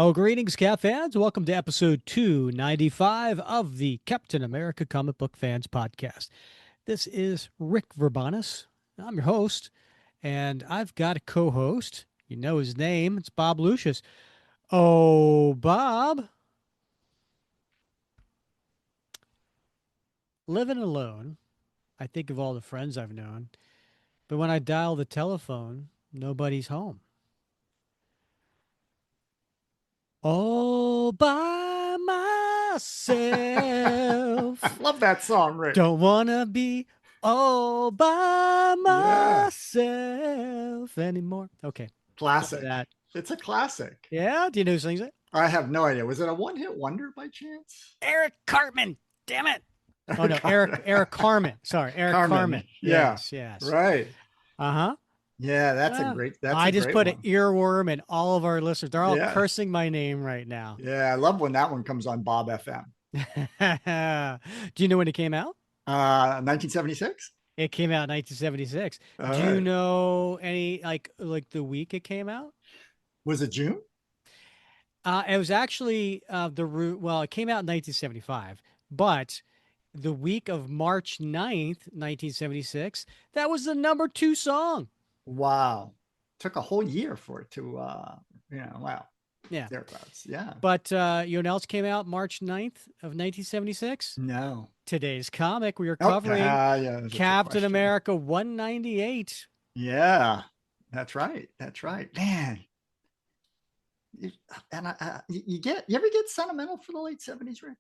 Well, greetings, Cat fans. Welcome to episode 295 of the Captain America Comic Book Fans Podcast. This is Rick Verbanis. I'm your host, and I've got a co host. You know his name. It's Bob Lucius. Oh, Bob. Living alone, I think of all the friends I've known, but when I dial the telephone, nobody's home. All by I myself. love that song, Rick. Don't wanna be all by Yeah, myself anymore. Okay, enough of classic. that. It's a classic. Yeah, do you know who sings it? I have no idea. Was it a one-hit wonder by chance? Eric Cartman. Damn it. Oh no, Carmen. Eric Carmen. Sorry, Eric Carmen. Carmen. Yeah, Yes, yes. right. Uh-huh. Yeah, Uh, that's a I just great put an one. earworm in all of our listeners. They're all Yeah. cursing my name right now. Yeah, I love when that one comes on Bob FM. Do you know when it came out? 1976? It came out in 1976. All Do you right. know any like the week it came out? Was it June? It was actually the root. Well, it came out in 1975, but the week of March 9th, 1976, that was the number two song. Wow. Took a whole year for it to wow. Yeah. Thereabouts. Yeah. But you know what else came out March 9th of 1976? No. Today's comic. We are Oh, covering yeah, that's a trick Captain question. America 198. Yeah. That's right. That's right. Man, you ever get sentimental for the late 70s, Rick?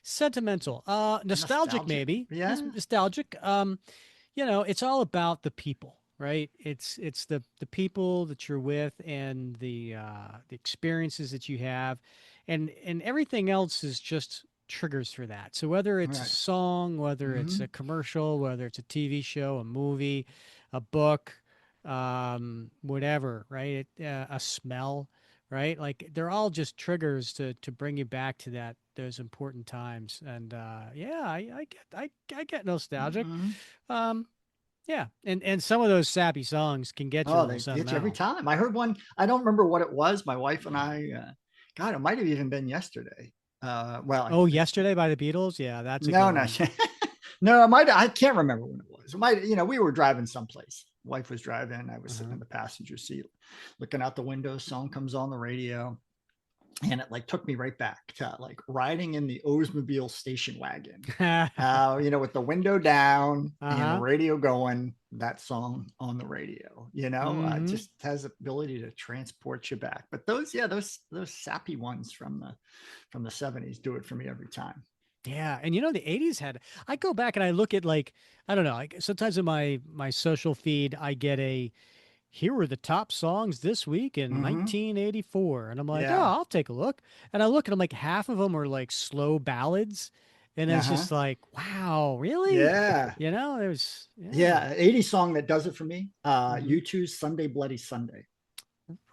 Sentimental. Nostalgic, Nostalgic? maybe. Yes, Yeah. nostalgic. You know, it's all about the people, right? It's the people that you're with and the experiences that you have, and everything else is just triggers for that. So whether it's a Right. song, whether it's Hmm. a commercial, whether it's a TV show, a movie, a book, whatever, right? A smell, right? Like they're all just triggers to bring you back to that those important times. And yeah, I get nostalgic. Hmm. Um, yeah, and some of those sappy songs can get you Oh, real they get you every sentimental. time. I heard one. I don't remember what it was. My wife and I, God, it might have even been yesterday. Well, Oh, it's Yesterday by the Beatles. Yeah, that's a no, good no, one. no. It might. I can't remember when it was. It might. We were driving someplace. Wife was driving. I was sitting Uh-huh. in the passenger seat, looking out the window. Song comes on the radio, and it like took me right back to like riding in the Oldsmobile station wagon, with the window down and the Uh-huh. radio going, that song on the radio, Mm-hmm. just has the ability to transport you back. But those sappy ones from the 70s do it for me every time. Yeah, and you know the 80s had I go back and I look at like I don't know, like sometimes in my social feed I get a here were the top songs this week in Mm-hmm. 1984 and I'm like, "Oh, Yeah. I'll take a look." And I look and I'm like half of them are like slow ballads and it's Uh-huh. just like, "Wow, really?" Yeah. You know, there's yeah. Yeah. 80s song that does it for me. Mhm. U2's Sunday Bloody Sunday.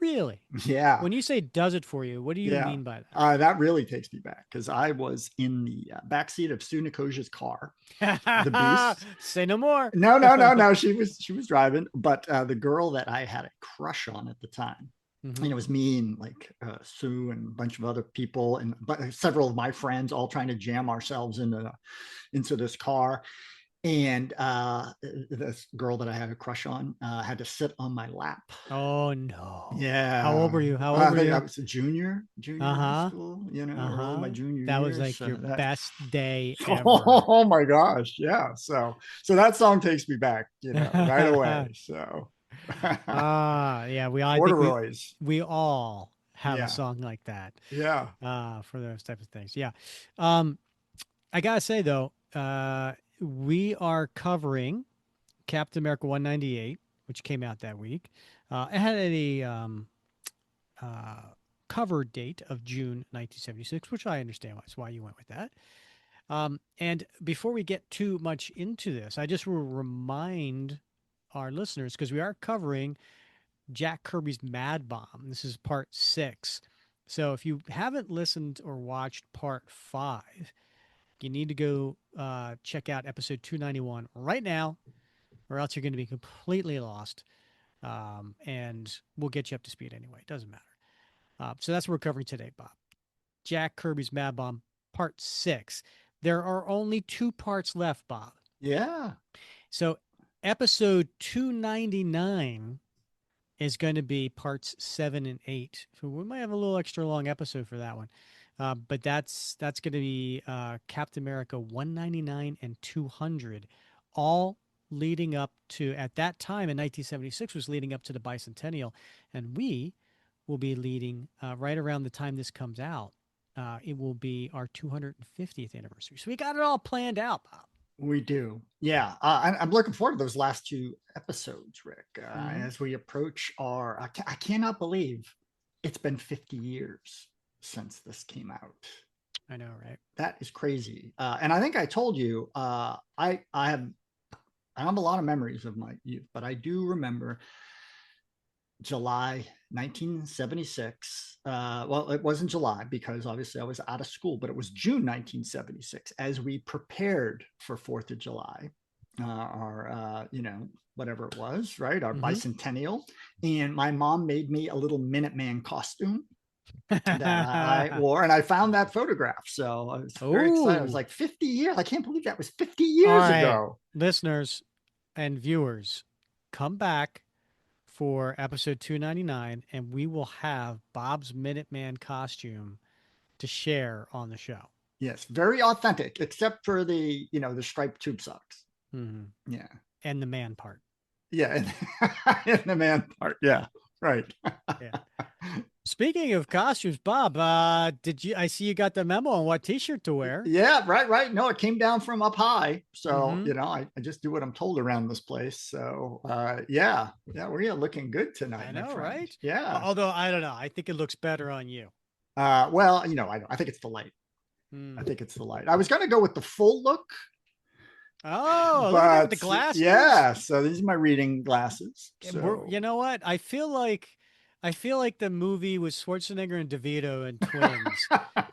Really? Yeah. When you say does it for you, what do you Yeah. mean by That really takes me back because I was in the backseat of Sue Nikoja's car, the that? Beast. Say no more. No, no, no, no. She was driving, but the girl that I had a crush on at the time, Hmm. it was me and like Sue and a bunch of other people and several of my friends all trying to jam ourselves into this car. And this girl that I had a crush on had to sit on my lap. Oh no. How old Yeah, were you? How old I were think I you? was a junior high Uh-huh. school, early my Uh-huh. junior That was year. like So your that, best day ever. oh my gosh, yeah. So that song takes me back, right away. So Yeah, I think corduroys, we all have a yeah, song like that yeah. for those types of things. Yeah. Um I gotta say though, we are covering Captain America 198, which came out that week. It had a uh, cover date of June 1976, which I understand that's why you went with that. And before we get too much into this, I just will remind our listeners because we are covering Jack Kirby's Mad Bomb. This is part 6. So if you haven't listened or watched part 5, you need to go check out episode 291 right now, or else you're going to be completely lost. And we'll get you up to speed anyway. It doesn't matter. So that's what we're covering today, Bob. Jack Kirby's Mad Bomb, Part 6. There are only two parts left, Bob. Yeah, So episode 299 is going to be parts 7 and 8. So we might have a little extra long episode for that one. But that's going to be Captain America 199 and 200, all leading up to, at that time in 1976, was leading up to the bicentennial. And we will be leading right around the time this comes out. It will be our 250th anniversary. So we got it all planned out, Bob. we do. Yeah, I'm looking forward to those last two episodes, Rick. Mm-hmm. As we approach I cannot believe it's been 50 years since this came out. I know, right? That is crazy. And I think I told you, I have a lot of memories of my youth, but I do remember July 1976. Well, it wasn't July because obviously I was out of school, but it was June 1976 as we prepared for 4th of July, whatever it was, right? Our Mm-hmm. bicentennial. And my mom made me a little Minuteman costume that I wore, and I found that photograph. So I was very excited. I was Oh, like, 50 years. I can't believe that was 50 all years right, ago. listeners and viewers, come back for episode 299, and we will have Bob's Minuteman costume to share on the show. Yes, very authentic, except for the striped tube socks. Mm-hmm. Yeah. And the man part. Yeah. In the man part. Yeah. Right. Yeah. Speaking of costumes, Bob, did you? I see you got the memo on what T-shirt to wear. Yeah. Right. Right. No, it came down from up high. So, Mm-hmm. I just do what I'm told around this place. So, yeah. Yeah. We're looking good tonight, I my know, friend. right? Yeah. Although I don't know, I think it looks better on you. Well, I think it's the light. I Mm. think it's the light. I was going to go with the full look, Oh, look at that with the but glasses. yeah. So these are my reading glasses. You So know what? I feel like the movie with Schwarzenegger and DeVito and twins.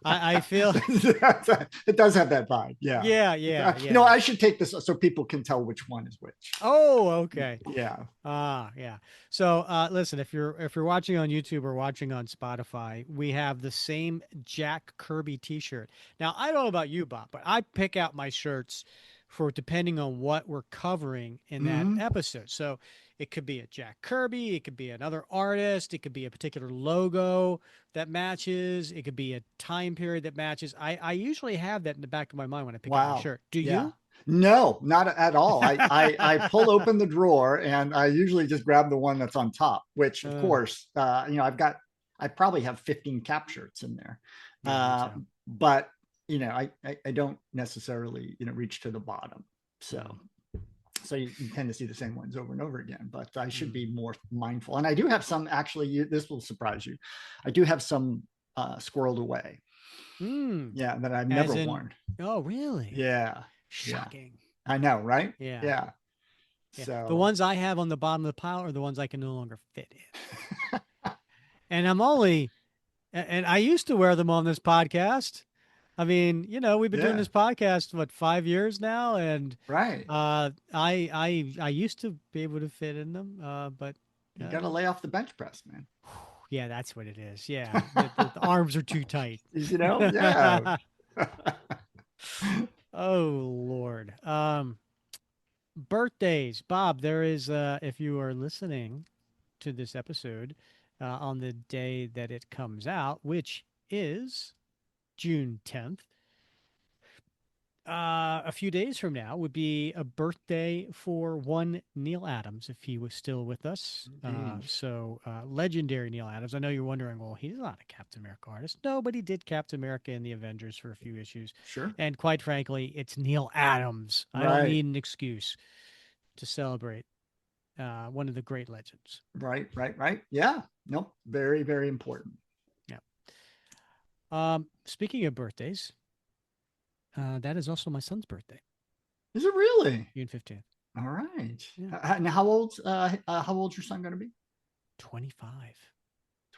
I feel it does have that vibe. Yeah. yeah, yeah, yeah. I should take this so people can tell which one is which. Oh, okay. Yeah. Yeah. So listen, if you're watching on YouTube or watching on Spotify, we have the same Jack Kirby t-shirt. Now, I don't know about you, Bob, but I pick out my shirts for depending on what we're covering in that Mm-hmm. episode. So it could be a Jack Kirby, it could be another artist, it could be a particular logo that matches, it could be a time period that matches. I usually have that in the back of my mind when I pick out my Wow. shirt. Do Yeah. you? No, not at all. I pull open the drawer and I usually just grab the one that's on top, which of Uh, course, I probably have 15 cap shirts in there. yeah, me too. But I don't necessarily, reach to the bottom. So Mm, you tend to see the same ones over and over again, but I should mm. be more mindful. And I do have some, actually, this will surprise you. I do have some squirreled away. Mm. Yeah, that I've As never in, worn. oh, really? Yeah. Yeah. Shocking. I know, right? Yeah. Yeah. Yeah. The So, ones I have on the bottom of the pile are the ones I can no longer fit in. And and I used to wear them on this podcast. I mean, we've been doing yeah, this podcast, what, 5 years now? And right. I used to be able to fit in them. But, You got to lay off the bench press, man. yeah, that's what it is. Yeah. The arms are too tight. Yeah. Oh, Lord. Birthdays. Bob, there is, if you are listening to this episode on the day that it comes out, which is June 10th, a few days from now would be a birthday for one Neil Adams if he was still with us. Indeed. Legendary Neil Adams. I know you're wondering, well, he's not a Captain America artist. No, but he did Captain America and the Avengers for a few issues. Sure. And quite frankly, it's Neil Adams. I don't Right. need an excuse to celebrate one of the great legends. Right. Right. Right. Yeah. Nope. Very, very important. Yeah. Speaking of birthdays, that is also my son's birthday, Is it really? June 15th. All right. Yeah. Now, how old's your son going to be? 25.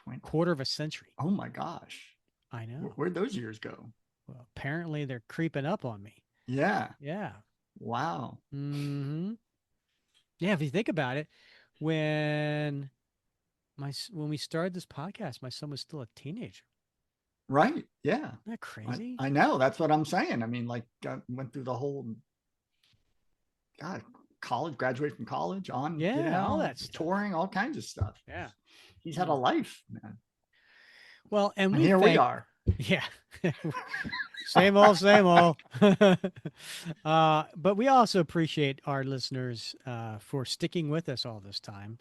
20. Quarter of a century. Oh my gosh. I know. Where'd those years go? Well, apparently they're creeping up on me. Yeah. Yeah. Wow. Hmm. Yeah, if you think about it, when when we started this podcast, my son was still a teenager. Right. Yeah. Isn't that crazy? I know. That's what I'm saying. I mean, like, I went through the whole, God, college, graduated from college, on, Yeah, all that stuff. touring, all kinds of stuff. Yeah. He's had a Mm. life, man. Well, and And we here we thank, are. yeah, same old, same old. But we also appreciate our listeners for sticking with us all this time,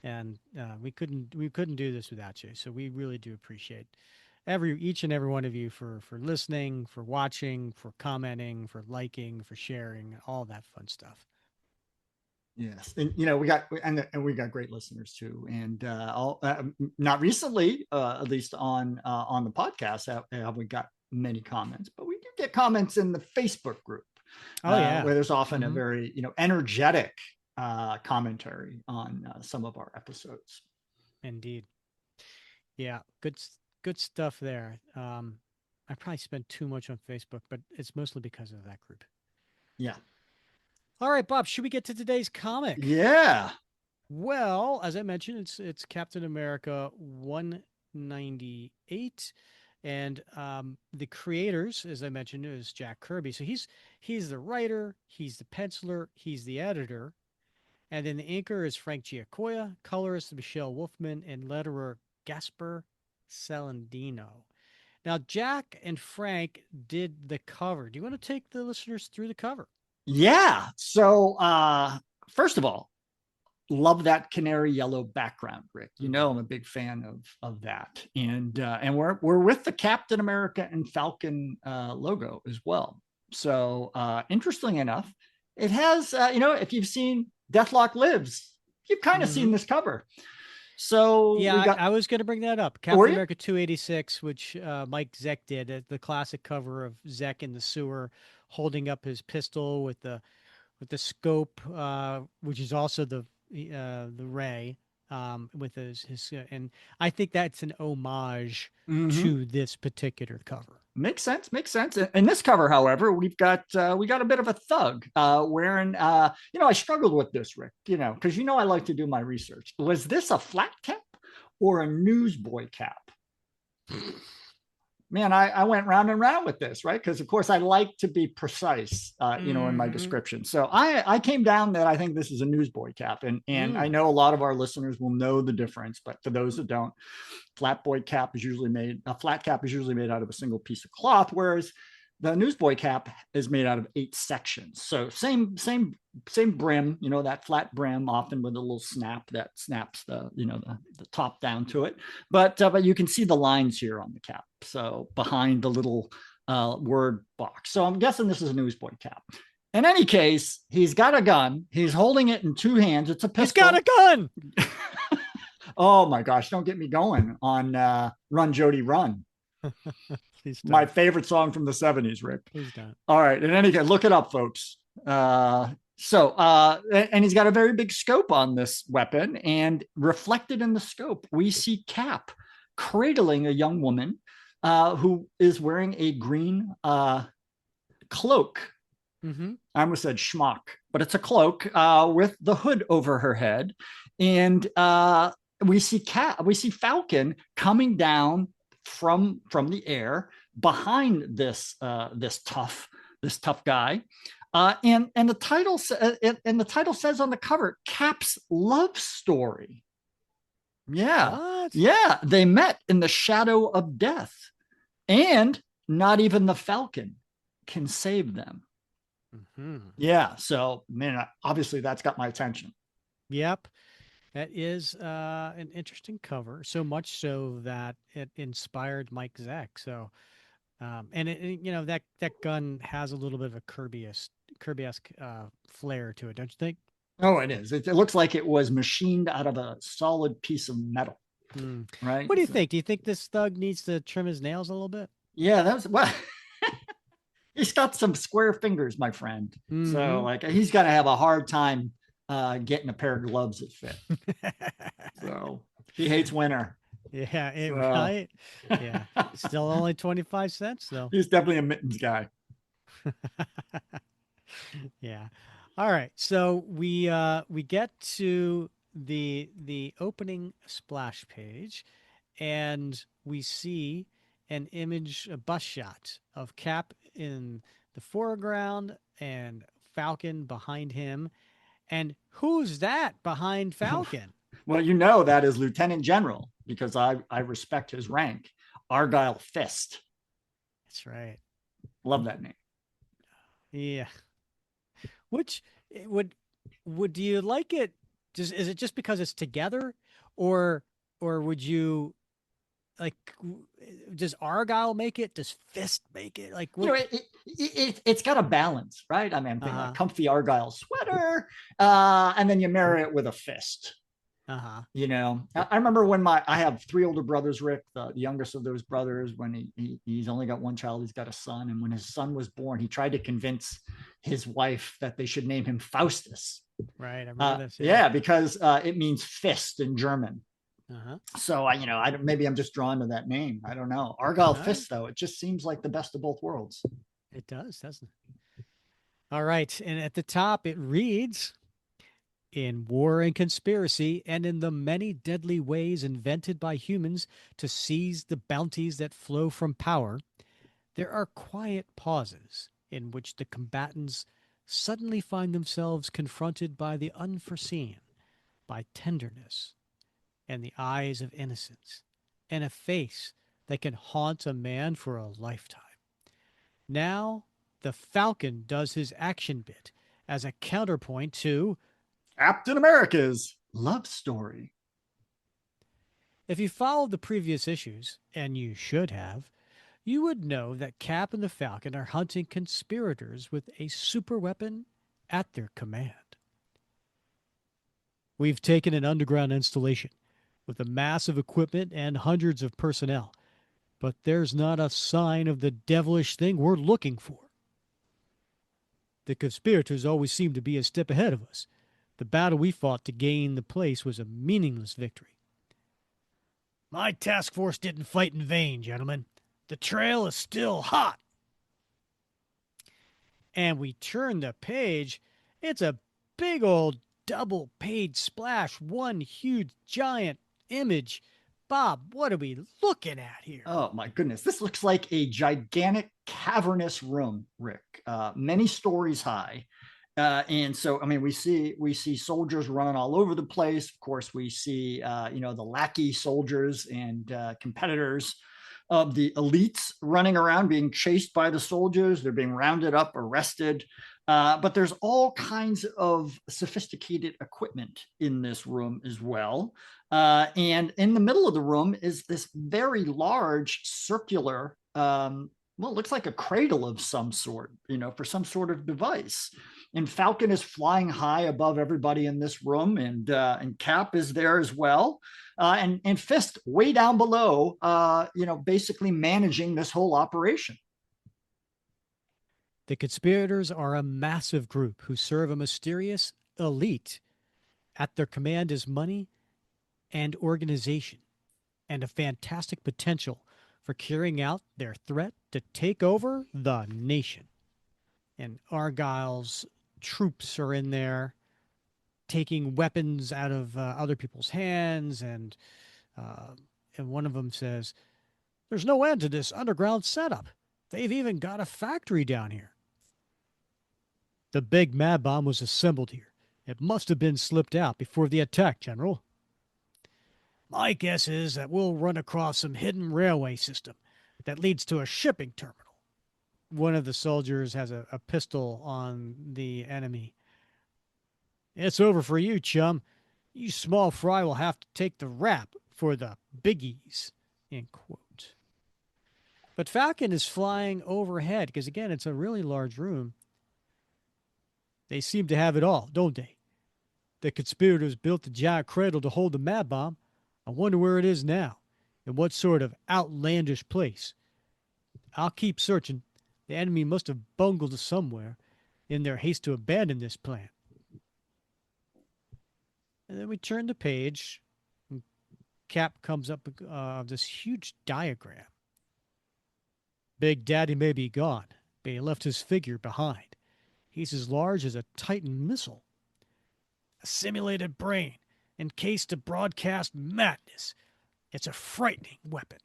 and we couldn't do this without you. So we really do appreciate each and every one of you for listening, for watching, for commenting, for liking, for sharing, all that fun stuff. Yes, and we got great listeners too, and not recently, at least on the podcast, have we got many comments, but we do get comments in the Facebook group, Oh yeah. where there's often a Hmm. very energetic commentary on some of our episodes. Indeed. Yeah. Good stuff there. I probably spent too much on Facebook, but it's mostly because of that group. Yeah, All right, Bob, should we get to today's comic? yeah, Well, as I mentioned, it's Captain America 198, and the creators, as I mentioned, is Jack Kirby. So he's the writer, he's the penciler, he's the editor, and then the inker is Frank Giacoia, colorist Michelle Wolfman, and letterer Gasper Salandino. Now, Jack and Frank did the cover. Do you want to take the listeners through the cover? yeah. So first of all, love that canary yellow background, Rick. Mm-hmm. I'm a big fan of that, and we're with the Captain America and Falcon logo as well. So interestingly enough, it has if you've seen Deathlock Lives, you've kind of seen Mm-hmm. this cover. So Yeah, we got I was going to bring that up. or Captain you. America 286, which Mike Zeck did, the classic cover of Zeck in the sewer holding up his pistol with the scope, which is also the ray with and I think that's an homage Mm-hmm. to this particular cover. Makes sense. Makes sense. In this cover, however, we got a bit of a thug wearing. I struggled with this, Rick. Because I like to do my research. Was this a flat cap or a newsboy cap? Man, I went round and round with this, right? Because of course I like to be precise, in my Mm-hmm. description. So I came down that I think this is a newsboy cap, and I Mm. know a lot of our listeners will know the difference, but for those that don't, a flat cap is usually made out of a single piece of cloth, whereas the newsboy cap is made out of 8 sections. So same brim, that flat brim, often with a little snap that snaps the top down to it. But you can see the lines here on the cap. So behind the little word box. So I'm guessing this is a newsboy cap. In any case, he's got a gun. He's holding it in 2 hands. It's a He's got a pistol. gun. Oh my gosh, don't get me going on Run Jody Run. Please My don't. favorite song from the 70s, Rick. Please don't. All right. In any case, look it up, folks. And he's got a very big scope on this weapon. And reflected in the scope, we see Cap cradling a young woman who is wearing a green cloak. Mm-hmm. I almost said schmuck, but it's a cloak with the hood over her head. And we see Falcon coming down from the air behind this tough guy. And the title says on the cover, Cap's love story. Yeah. What? Yeah. They met in the shadow of death, and not even the Falcon can save them. Mm-hmm. Yeah. So, man, obviously that's got my attention. Yep. That is an interesting cover, so much so that it inspired Mike Zeck. So, and that gun has a little bit of a Kirby-esque flair to it, don't you think? Oh, it is. It looks like it was machined out of a solid piece of metal, Hmm. right? What do you So, think? Do you think this thug needs to trim his nails a little bit? yeah, that was well. He's got some square fingers, my friend. So, Mm-hmm. like, he's got to have a hard time getting a pair of gloves that fit. So he hates winter. Yeah, So right. Yeah, still only 25 cents though. he's definitely a mittens guy. Yeah. All right. So we get to the opening splash page, and we see an image, a bus shot of Cap in the foreground and Falcon behind him. And who's that behind Falcon? Well, you know that is Lieutenant General because I respect his rank. Argyle Fist. That's right. Love that name. Yeah. Which would do you like it? Just is it just because it's together, or would you like? Does Argyle make it? Does Fist make it? Like You what? know, it's got a balance, right? I mean, I'm Uh thinking like huh. comfy Argyle sweater, and then you marry it with a fist. Uh huh. You know, I remember when I have three older brothers, Rick, the youngest of those brothers, when he's only got one child, he's got a son. And when his son was born, he tried to convince his wife that they should name him Faustus. Right. I remember this. Yeah. Yeah, because it means fist in German. Uh huh. So I maybe I'm just drawn to that name. I don't know. Argyle All right. Fist, though, it just seems like the best of both worlds. It does, doesn't it? All right. And at the top, it reads, in war and conspiracy, and in the many deadly ways invented by humans to seize the bounties that flow from power, there are quiet pauses in which the combatants suddenly find themselves confronted by the unforeseen, by tenderness and the eyes of innocence, and a face that can haunt a man for a lifetime. Now, the Falcon does his action bit as a counterpoint to, Captain America's love story. if you followed the previous issues, and you should have, you would know that Cap and the Falcon are hunting conspirators with a superweapon at their command. We've taken an underground installation with a massive equipment and hundreds of personnel, but there's not a sign of the devilish thing we're looking for. The conspirators always seem to be a step ahead of us. The battle we fought to gain the place was a meaningless victory. My task force didn't fight in vain, gentlemen. The trail is still hot. And we turn the page. It's a big old double page splash, one huge giant image. Bob, what are we looking at here? Oh my goodness, this looks like a gigantic cavernous room, Rick. Many stories high. And so, I mean, we see soldiers running all over the place. Of course, we see the lackey soldiers and competitors of the elites running around, being chased by the soldiers. They're being rounded up, arrested. But there's all kinds of sophisticated equipment in this room as well. And in the middle of the room is this very large circular, well, it looks like a cradle of some sort, for some sort of device. And Falcon is flying high above everybody in this room, and Cap is there as well, and Fist way down below, basically managing this whole operation. The conspirators are a massive group who serve a mysterious elite. At their command is money and organization, and a fantastic potential for carrying out their threat to take over the nation. And Argyle's troops are in there taking weapons out of other people's hands, uh, and one of them says, "There's no end to this underground setup. They've even got a factory down here." The big mad bomb was assembled here. It must have been slipped out before the attack, General. My guess is that we'll run across some hidden railway system that leads to a shipping terminal. One of the soldiers has a pistol on the enemy. It's over for you, chum. You small fry will have to take the rap for the biggies. End quote. But Falcon is flying overhead because, again, it's a really large room. They seem to have it all, don't they? The conspirators built the giant cradle to hold the mad bomb. I wonder where it is now, in what sort of outlandish place. I'll keep searching. The enemy must have bungled it somewhere in their haste to abandon this plan. And then we turn the page, and Cap comes up with this huge diagram. Big Daddy may be gone, but he left his figure behind. He's as large as a Titan missile. A simulated brain encased to broadcast madness. It's a frightening weapon.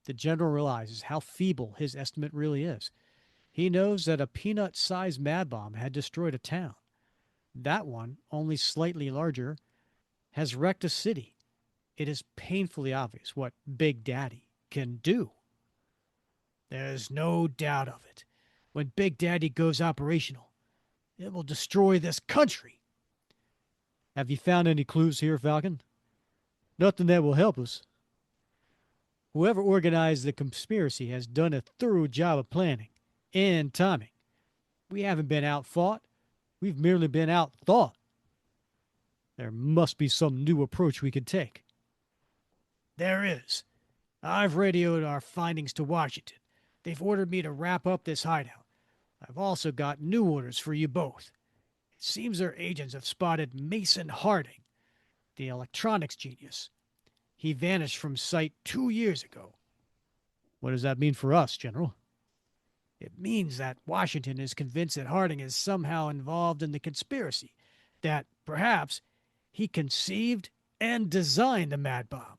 The general realizes how feeble his estimate really is. He knows that a peanut sized mad bomb had destroyed a town. That one, only slightly larger, has wrecked a city. It is painfully obvious what Big Daddy can do. There's no doubt of it. When Big Daddy goes operational, it will destroy this country. Have you found any clues here, Falcon? Nothing that will help us. Whoever organized the conspiracy has done a thorough job of planning and timing. We haven't been outfought, we've merely been outthought. There must be some new approach we could take. There is. I've radioed our findings to Washington. They've ordered me to wrap up this hideout. I've also got new orders for you both. It seems their agents have spotted Mason Harding, the electronics genius. He vanished from sight 2 years ago. What does that mean for us, General? It means that Washington is convinced that Harding is somehow involved in the conspiracy, that perhaps he conceived and designed the mad bomb.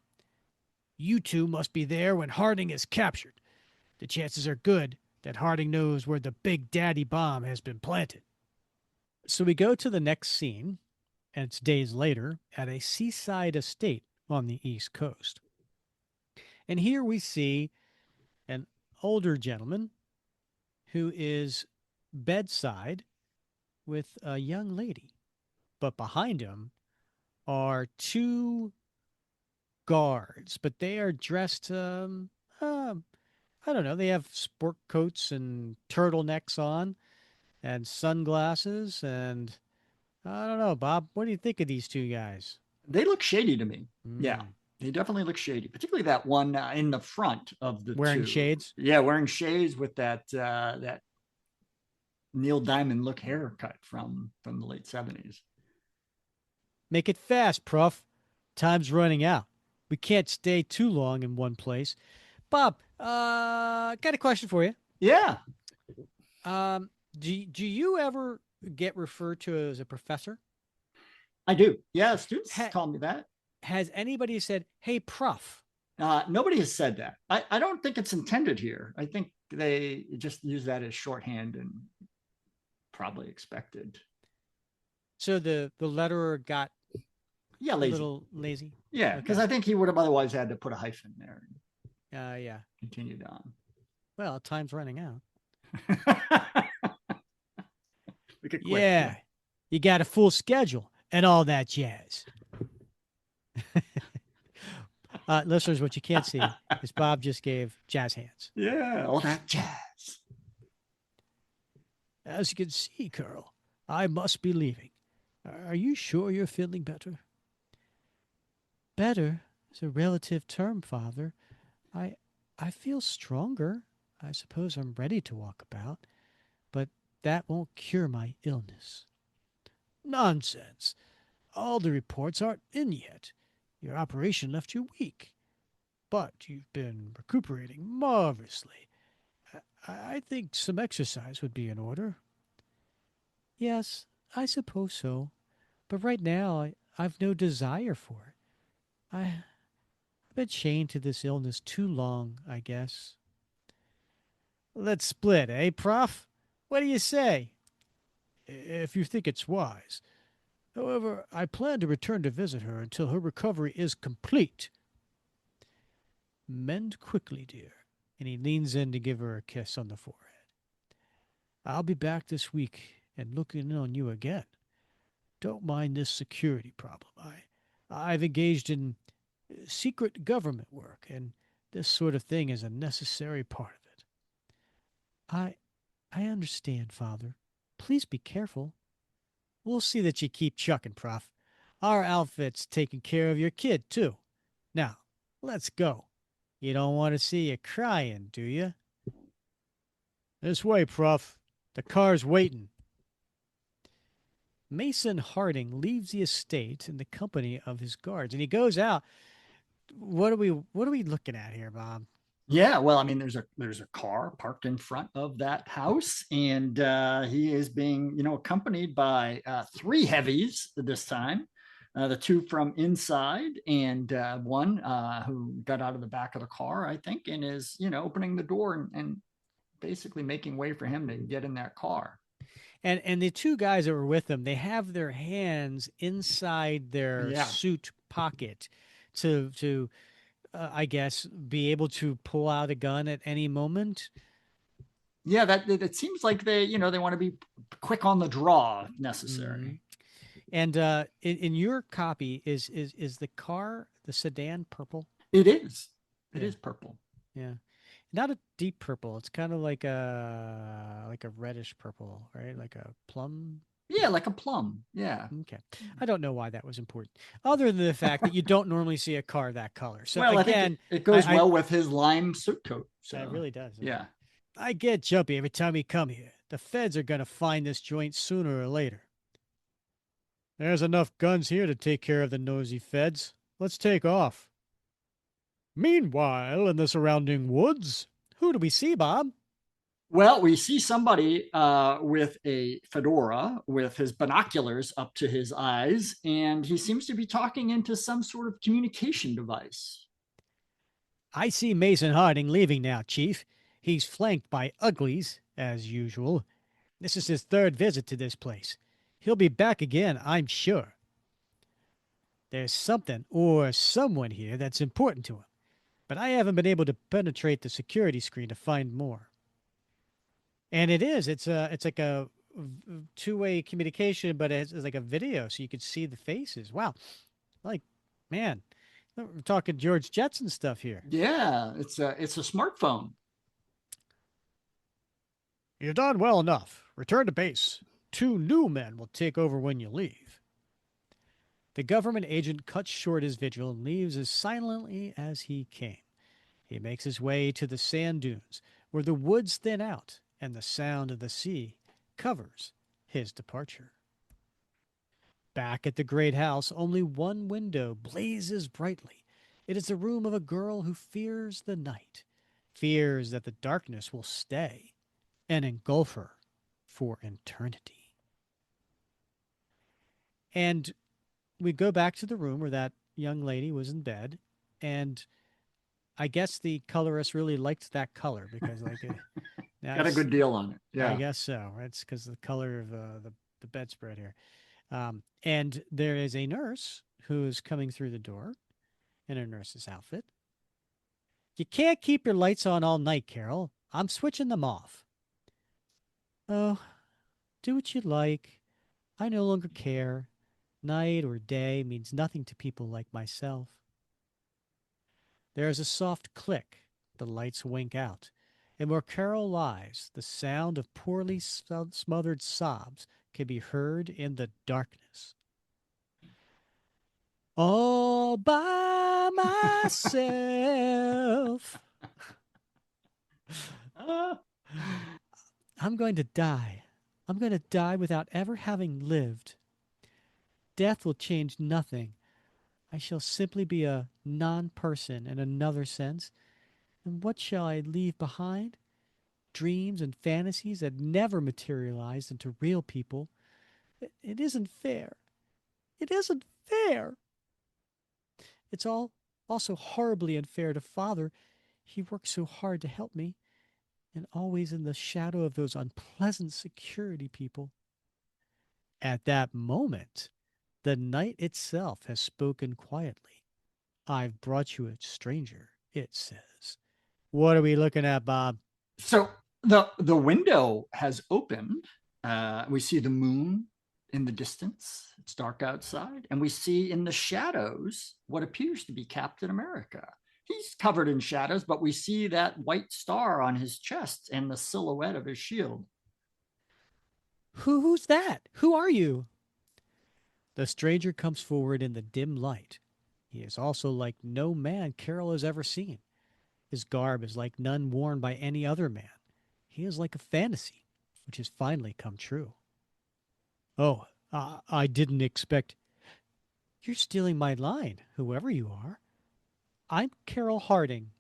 You two must be there when Harding is captured. The chances are good that Harding knows where the Big Daddy bomb has been planted. So we go to the next scene, and it's days later at a seaside estate on the East Coast. And here we see an older gentleman who is bedside with a young lady. But behind him are two guards, but they are dressed, I don't know, they have sport coats and turtlenecks on and sunglasses. And I don't know, Bob, what do you think of these two guys? They look shady to me. Yeah, Mm. they definitely look shady, particularly that one in the front of the Wearing two. shades? Yeah, wearing shades with that Neil Diamond look haircut from the late 70s. Make it fast, Prof. Time's running out. We can't stay too long in one place. Bob, got a question for you. Yeah, Um, do you ever get referred to as a professor? I do. Yeah, students Ha- call me that. has anybody said, "Hey, Prof"? Nobody has said that. I don't think it's intended here. I think they just use that as shorthand and probably expected. So the letterer got Yeah, a lazy. little lazy. Yeah, because Okay. I think he would have otherwise had to put a hyphen there and Yeah. continued on. Well, time's running out. We could quit. Yeah. Yeah, you got a full schedule and all that jazz. Listeners, what you can't see is Bob just gave jazz hands. Yeah, all that jazz. As you can see, Carl, I must be leaving. Are you sure you're feeling better? Better is a relative term, Father. I I feel stronger. I suppose I'm ready to walk about, but that won't cure my illness. Nonsense. All the reports aren't in yet. Your operation left you weak, but you've been recuperating marvelously. I think some exercise would be in order. Yes, I suppose so. But right now, I've no desire for it. I've been chained to this illness too long, I guess. Let's split, eh, Prof? What do you say? If you think it's wise. However, I plan to return to visit her until her recovery is complete. Mend quickly, dear. And he leans in to give her a kiss on the forehead. I'll be back this week and looking in on you again. Don't mind this security problem. I've engaged in secret government work, and this sort of thing is a necessary part of it. I I understand, Father. Please be careful. We'll see that you keep chucking, Prof. Our outfit's taking care of your kid, too. Now, let's go. You don't want to see you crying, do you? This way, Prof. The car's waiting. Mason Harding leaves the estate in the company of his guards, and he goes out. What are we looking at here, Bob? Yeah, well, I mean, there's a car parked in front of that house, and he is being accompanied by three heavies this time. The two from inside, and one who got out of the back of the car, I think, and is opening the door and basically making way for him to get in that car. And the two guys that were with them, they have their hands inside their Yeah, suit pocket to I guess be able to pull out a gun at any moment. yeah. That it seems like they want to be quick on the draw if Hmm. necessary. And in your copy, is the car, the sedan, purple? It is. It Yeah, is purple. yeah. Not a deep purple. It's kind of like a reddish purple, right? Like a plum. Yeah, like a plum. Yeah. Okay. I don't know why that was important, other than the fact that you don't normally see a car that color. So Well, I think again, it I, goes I well with his lime suit coat. it So, really does, doesn't it? yeah. I get jumpy every time we come here. The feds are gonna find this joint sooner or later. There's enough guns here to take care of the nosy feds. Let's take off. Meanwhile, in the surrounding woods, who do we see, Bob? Well, we see somebody with a fedora with his binoculars up to his eyes, and he seems to be talking into some sort of communication device. I see Mason Harding leaving now, Chief. He's flanked by uglies, as usual. This is his third visit to this place. He'll be back again, I'm sure. There's something or someone here that's important to him, but I haven't been able to penetrate the security screen to find more. And it's like a two-way communication, but it's like a video, so you could see the faces. Wow, like man, we're talking George Jetson stuff here. Yeah, it's a smartphone. You've done well enough. Return to base. Two new men will take over when you leave. The government agent cuts short his vigil and leaves as silently as he came. He makes his way to the sand dunes, where the woods thin out and the sound of the sea covers his departure. Back at the great house, only one window blazes brightly. It is the room of a girl who fears the night, fears that the darkness will stay and engulf her for eternity. And we go back to the room where that young lady was in bed, and I guess the colorist really liked that color because, like, Got a that's, good deal on it. I Yeah. guess so. It's because of the color of the bedspread here. And there is a nurse who is coming through the door in a nurse's outfit. You can't keep your lights on all night, Carol. I'm switching them off. Oh, do what you like. I no longer care. Night or day means nothing to people like myself. There is a soft click. The lights wink out. And where Carol lies, the sound of poorly smothered sobs can be heard in the darkness. All by myself. Uh, I'm going to die. I'm going to die without ever having lived. Death will change nothing. I shall simply be a non person in another sense. And what shall I leave behind? Dreams and fantasies that never materialized into real people. It isn't fair. It isn't fair. It's all also horribly unfair to Father. He worked so hard to help me, and always in the shadow of those unpleasant security people. At that moment, the night itself has spoken quietly. I've brought you a stranger, it says. What are we looking at, Bob? so the window has opened. We see the moon in the distance. It's dark outside, and we see in the shadows what appears to be Captain America. He's covered in shadows, but we see that white star on his chest and the silhouette of his shield. Who's that? Who are you? The stranger comes forward in the dim light. He is also like no man Carol has ever seen. His garb is like none worn by any other man. He is like a fantasy, which has finally come true. Oh, I didn't expect. You're stealing my line, whoever you are. I'm Carol Harding.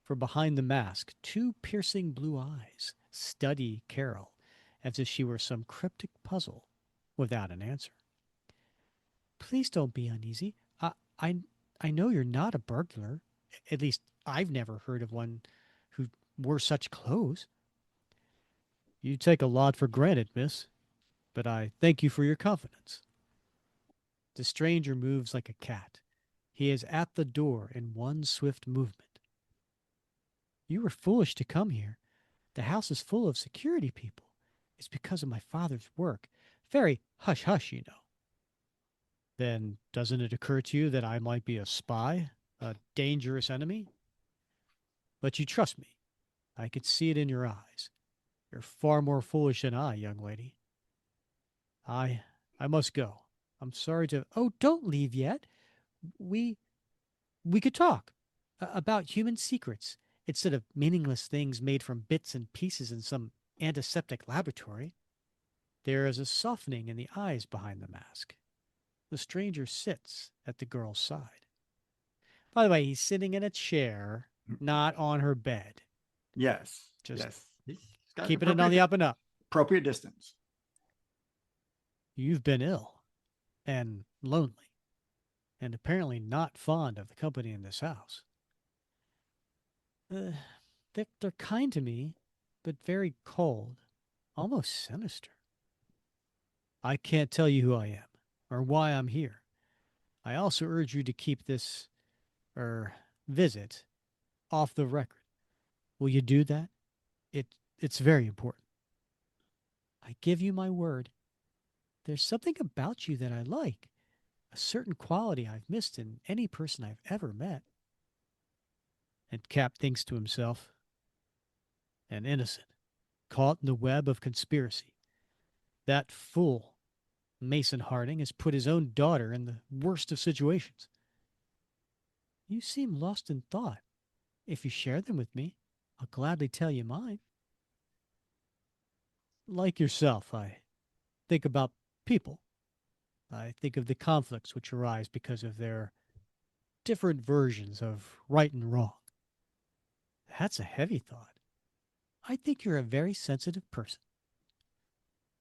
For behind the mask, two piercing blue eyes study Carol as if she were some cryptic puzzle without an answer. Please don't be uneasy. I, I know you're not a burglar. At least I've never heard of one who wore such clothes. You take a lot for granted, miss, but I thank you for your confidence. The stranger moves like a cat. He is at the door in one swift movement. You were foolish to come here. The house is full of security people. It's because of my father's work. Very hush hush, you know. Then doesn't it occur to you that I might be a spy, a dangerous enemy? But you trust me. I could see it in your eyes. You're far more foolish than I, young lady. I I must go. I'm sorry to. Oh, don't leave yet. We we could talk about human secrets instead of meaningless things made from bits and pieces in some antiseptic laboratory. There is a softening in the eyes behind the mask. The stranger sits at the girl's side. By the way, he's sitting in a chair, not on her bed. Yes, Just yes. He's got keeping it on the up and up. appropriate distance. You've been ill and lonely, and apparently not fond of the company in this house. Uh, they're kind to me, but very cold, almost sinister. I can't tell you who I am or why I'm here. I also urge you to keep this, visit off the record. Will you do that? It's very important. I give you my word. There's something about you that I like, a certain quality I've missed in any person I've ever met. And Cap thinks to himself, an innocent, caught in the web of conspiracy. That fool, Mason Harding, has put his own daughter in the worst of situations. You seem lost in thought. If you share them with me, I'll gladly tell you mine. Like yourself, I think about people. I think of the conflicts which arise because of their different versions of right and wrong. That's a heavy thought. I think you're a very sensitive person.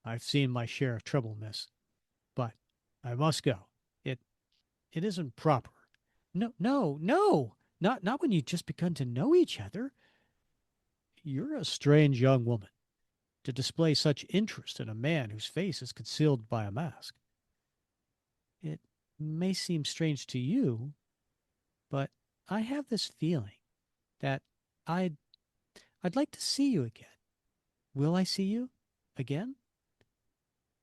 I've seen my share of trouble, miss, but I must go. It it isn't proper. No, no, no. Not when you've just begun to know each other. You're a strange young woman to display such interest in a man whose face is concealed by a mask. It may seem strange to you, but I have this feeling that I'd I'd like to see you again. Will I see you again?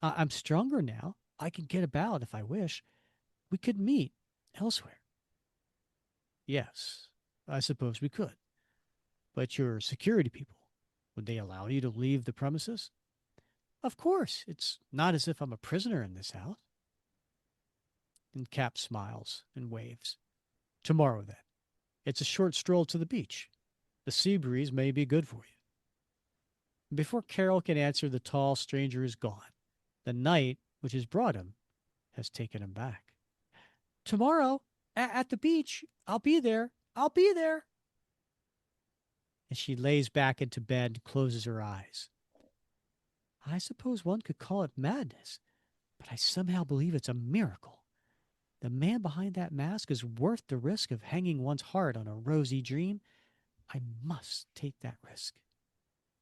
I'm stronger now. I can get about if I wish. We could meet elsewhere. Yes, I suppose we could. But your security people, would they allow you to leave the premises? Of course. It's not as if I'm a prisoner in this house. And Cap smiles and waves. Tomorrow, then. It's a short stroll to the beach. The sea breeze may be good for you. Before Carol can answer, the tall stranger is gone. The night which has brought him has taken him back. Tomorrow, at the beach, I'll be there. I'll be there. And she lays back into bed and closes her eyes. I suppose one could call it madness, but I somehow believe it's a miracle. The man behind that mask is worth the risk of hanging one's heart on a rosy dream. I must take that risk.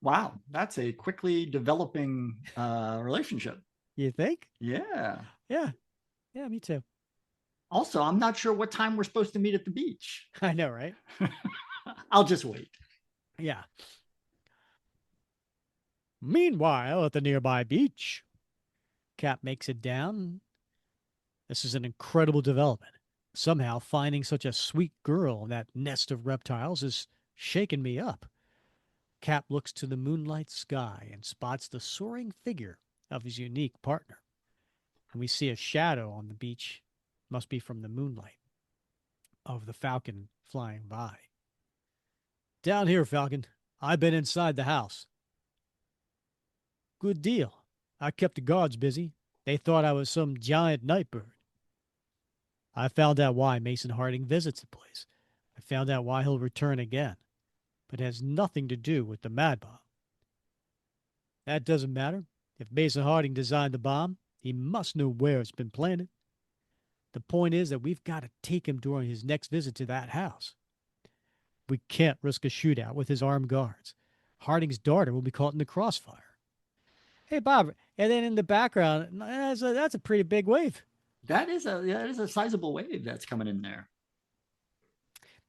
Wow, that's a quickly developing relationship. You think? Yeah. Yeah. Yeah, me too. Also, I'm not sure what time we're supposed to meet at the beach. I know, right? I'll just wait. Yeah. Meanwhile, at the nearby beach, Cap makes it down. This is an incredible development. Somehow, finding such a sweet girl in that nest of reptiles is shaking me up. Cap looks to the moonlight sky and spots the soaring figure of his unique partner. And we see a shadow on the beach, must be from the moonlight, of the falcon flying by. Down here, Falcon. I've been inside the house. Good deal. I kept the guards busy. They thought I was some giant night bird. I found out why Mason Harding visits the place. I found out why he'll return again. But it has nothing to do with the mad bomb. That doesn't matter. If Mason Harding designed the bomb, he must know where it's been planted. The point is that we've got to take him during his next visit to that house. We can't risk a shootout with his armed guards. Harding's daughter will be caught in the crossfire. Hey, Bob. And then in the background, that's a pretty big wave. That is a sizable wave that's coming in there.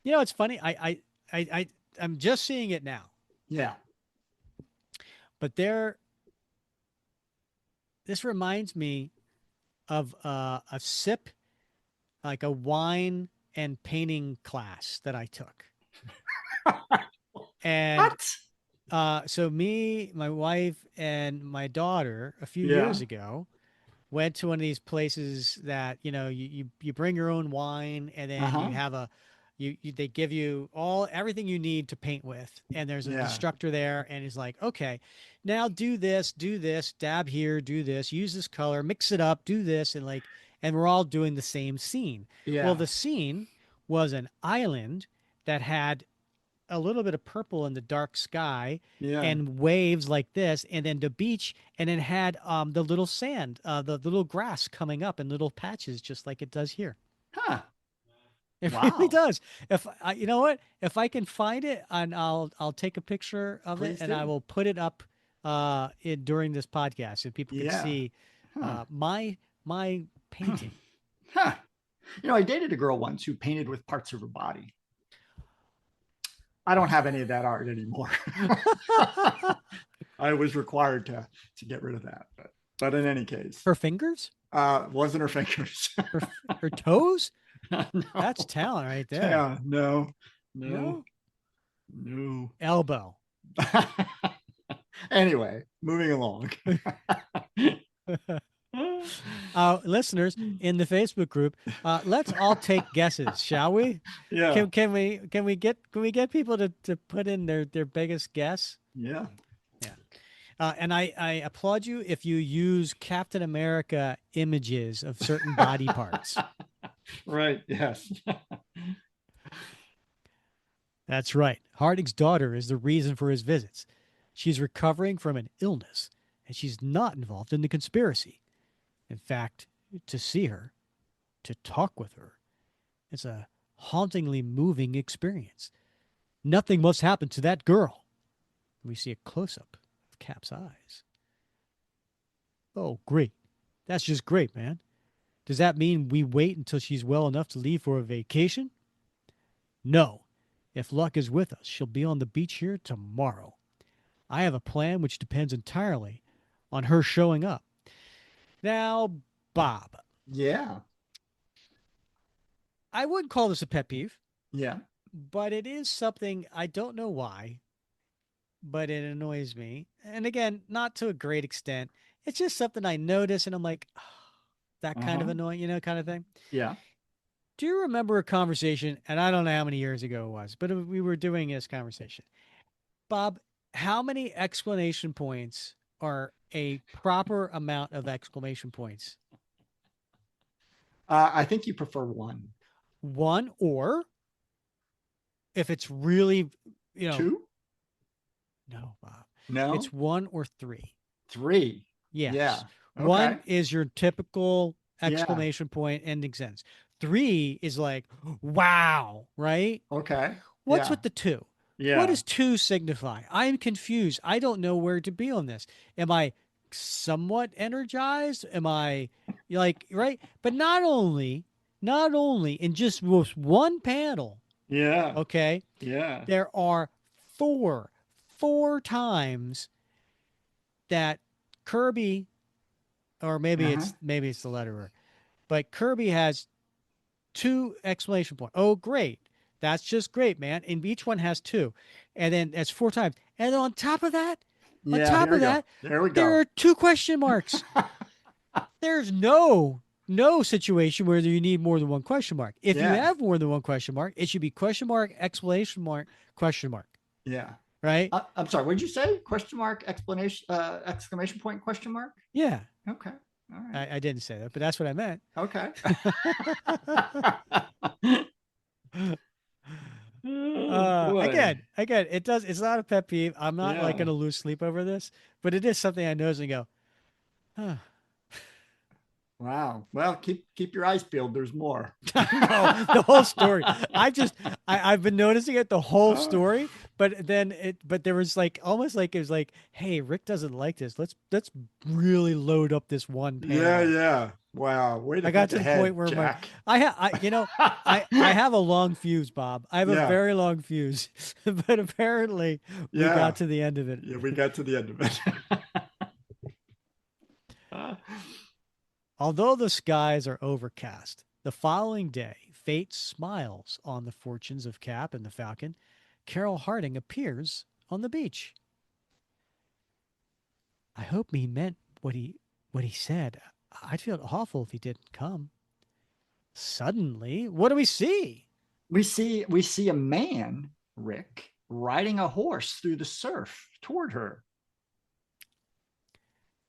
It's funny. I'm just seeing it now, Yeah. but this reminds me of a sip, like a wine and painting class that I took. And What? so me, my wife, and my daughter a few Yeah. years ago went to one of these places that you bring your own wine, and then you Uh-huh. have they give you everything you need to paint with, and there's an Yeah. instructor there, and he's like, okay, now do this, dab here, do this, use this color, mix it up, do this, and we're all doing the same scene. Well, Yeah. the scene was an island that had a little bit of purple in the dark sky Yeah. and waves like this, and then the beach, and then had the little sand, the little grass coming up in little patches, just like it does here. Huh. It really Wow. does. If I, you know what, if I can find it, and I'll take a picture of it, Please and I do. will put it up during this podcast so people can Yeah. see Huh. my painting. Huh. I dated a girl once who painted with parts of her body. I don't have any of that art anymore. I was required to get rid of that, but in any case, Her fingers, wasn't her fingers. her her toes. That's No. talent right there. Yeah, no, no, No, no. elbow. Anyway, moving along. Listeners in the Facebook group, let's all take guesses, shall we? Yeah, Can we get people to put in their biggest guess? yeah. Yeah. And I applaud you if you use Captain America images of certain body parts. Right, yes. That's right. Harding's daughter is the reason for his visits. She's recovering from an illness, and she's not involved in the conspiracy. In fact, to see her, to talk with her, it's a hauntingly moving experience. Nothing must happen to that girl. We see a close up of Cap's eyes. Oh, great. That's just great, man. Does that mean we wait until she's well enough to leave for a vacation? No. If luck is with us, she'll be on the beach here tomorrow. I have a plan which depends entirely on her showing up. Now, Bob, Yeah, I wouldn't call this a pet peeve, yeah. but it is something I don't know why, but it annoys me. And again, not to a great extent. It's just something I notice and I'm like, oh, that kind of Uh-huh. annoying, kind of thing. Yeah. Do you remember a conversation? And I don't know how many years ago it was, but we were doing this conversation. Bob, how many exclamation points are a proper amount of exclamation points? I think you prefer one. One, or if it's really, you know, Two? no, Bob, No? it's one or three. Three. Yes. Yeah. Okay. One is your typical Yeah. exclamation point ending sentence. Three is like, wow, right? Okay. What's Yeah. with the two? What Yeah. does two signify? I am confused. I don't know where to be on this. Am I somewhat energized? Am I like, right? But not only in just one panel, Yeah. okay, Yeah. there are four times that Kirby, or maybe Uh-huh. it's the letterer, but Kirby has two exclamation point. Oh, great. That's just great, man. And each one has two. And then that's four times. And then on Yeah, top here we of go. that, There we there go. are two question marks. There's no situation where you need more than one question mark. If you Yeah. have more than one question mark, it should be question mark, exclamation mark, question mark, Yeah. right? I'm sorry, what did you say? Question mark, explanation, exclamation point, question mark? Yeah. Okay. All right. I didn't say that, but that's what I meant. Okay. Oh boy. Again, it's not a pet peeve. I'm not like Yeah. going to lose sleep over this, but it is something I notice and go, huh. Wow. Well, keep your eyes peeled. There's more. I know the whole story. I've been noticing it the whole Oh, story, but there was like almost like it was like, hey, Rick doesn't like this. Let's really load up this one yeah, panel. yeah. Wow. Way to I got think to the point ahead, where Jack. I have a long fuse, Bob. I have a Yeah, very long fuse, but apparently we got yeah, to the end of it. yeah. We got to the end of it. Although the skies are overcast, the following day fate smiles on the fortunes of Cap and the Falcon. Carol Harding appears on the beach. I hope he meant what he said. I'd feel awful if he didn't come. Suddenly, what do we see? we see a man, Rick, riding a horse through the surf toward her.